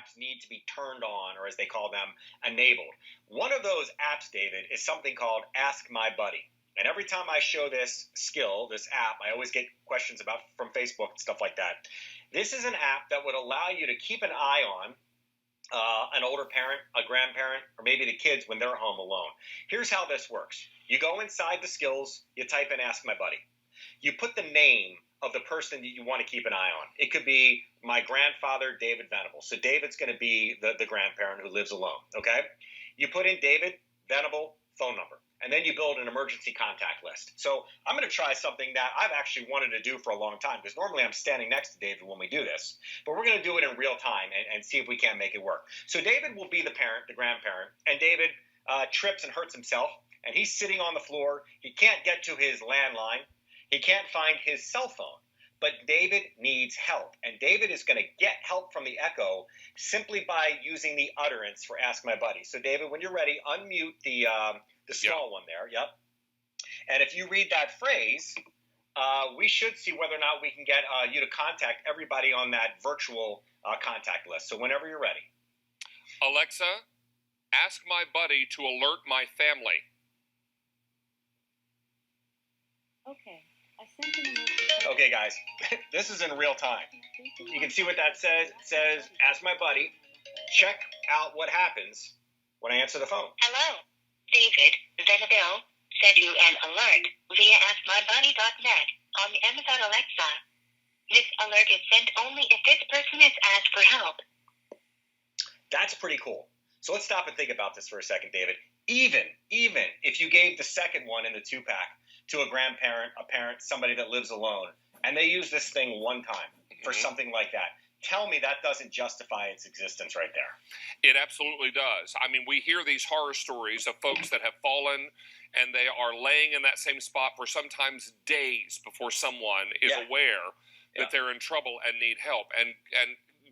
apps need to be turned on, or as they call them, enabled. One of those apps, David, is something called Ask My Buddy. And every time I show this skill, this app, I always get questions about from Facebook and stuff like that. This is an app that would allow you to keep an eye on an older parent, a grandparent, or maybe the kids when they're home alone. Here's how this works. You go inside the skills, you type in Ask My Buddy. You put the name of the person that you want to keep an eye on. It could be my grandfather, David Venable. So David's going to be the grandparent who lives alone, okay? You put in David, Venable, phone number. And then you build an emergency contact list. So I'm going to try something that I've actually wanted to do for a long time, because normally I'm standing next to David when we do this. But we're going to do it in real time and see if we can make it work. So David will be the parent, the grandparent, and David trips and hurts himself, and he's sitting on the floor. He can't get to his landline. He can't find his cell phone. But David needs help, and David is going to get help from the Echo simply by using the utterance for Ask My Buddy. So David, when you're ready, unmute the small one there. Yep. And if you read that phrase, we should see whether or not we can get you to contact everybody on that virtual contact list. So whenever you're ready. Alexa, ask my buddy to alert my family. Okay. I sent him a message. Okay, guys, this is in real time. You can see what that says. It says, ask my buddy. Check out what happens when I answer the phone. Hello, David. Venable sent you an alert via AskMyBuddy.net on the Amazon Alexa. This alert is sent only if this person is asked for help. That's pretty cool. So let's stop and think about this for a second, David. Even if you gave the second one in the 2-pack to a grandparent, a parent, somebody that lives alone, and they use this thing one time for something like that, tell me that doesn't justify its existence right there. It absolutely does. I mean, we hear these horror stories of folks that have fallen, and they are laying in that same spot for sometimes days before someone is aware that they're in trouble and need help. And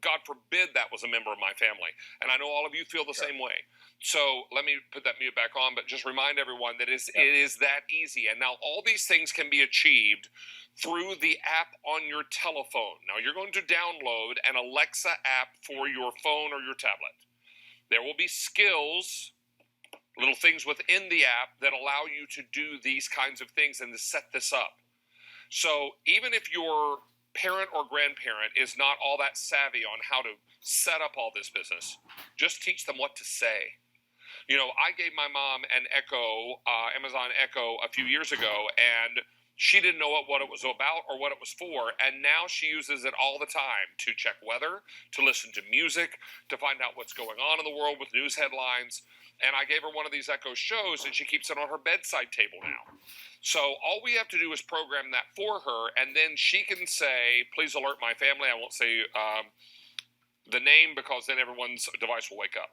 God forbid that was a member of my family. And I know all of you feel the same way. So let me put that mute back on, but just remind everyone that it is that easy. And now all these things can be achieved through the app on your telephone. Now you're going to download an Alexa app for your phone or your tablet. There will be skills, little things within the app that allow you to do these kinds of things and to set this up. So even if your parent or grandparent is not all that savvy on how to set up all this business, just teach them what to say. You know, I gave my mom an Echo, Amazon Echo, a few years ago, and she didn't know what it was about or what it was for, and now she uses it all the time to check weather, to listen to music, to find out what's going on in the world with news headlines. And I gave her one of these Echo shows, and she keeps it on her bedside table now. So all we have to do is program that for her, and then she can say, please alert my family. I won't say the name because then everyone's device will wake up.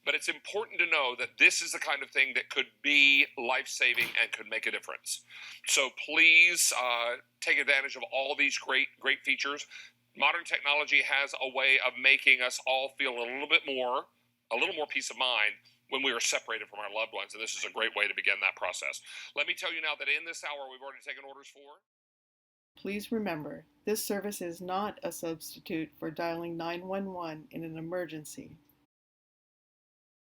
But it's important to know that this is the kind of thing that could be life-saving and could make a difference. So please take advantage of all these great features. Modern technology has a way of making us all feel a little more peace of mind when we are separated from our loved ones, and this is a great way to begin that process. Let me tell you now that in this hour we've already taken orders for. Please remember, this service is not a substitute for dialing 911 in an emergency.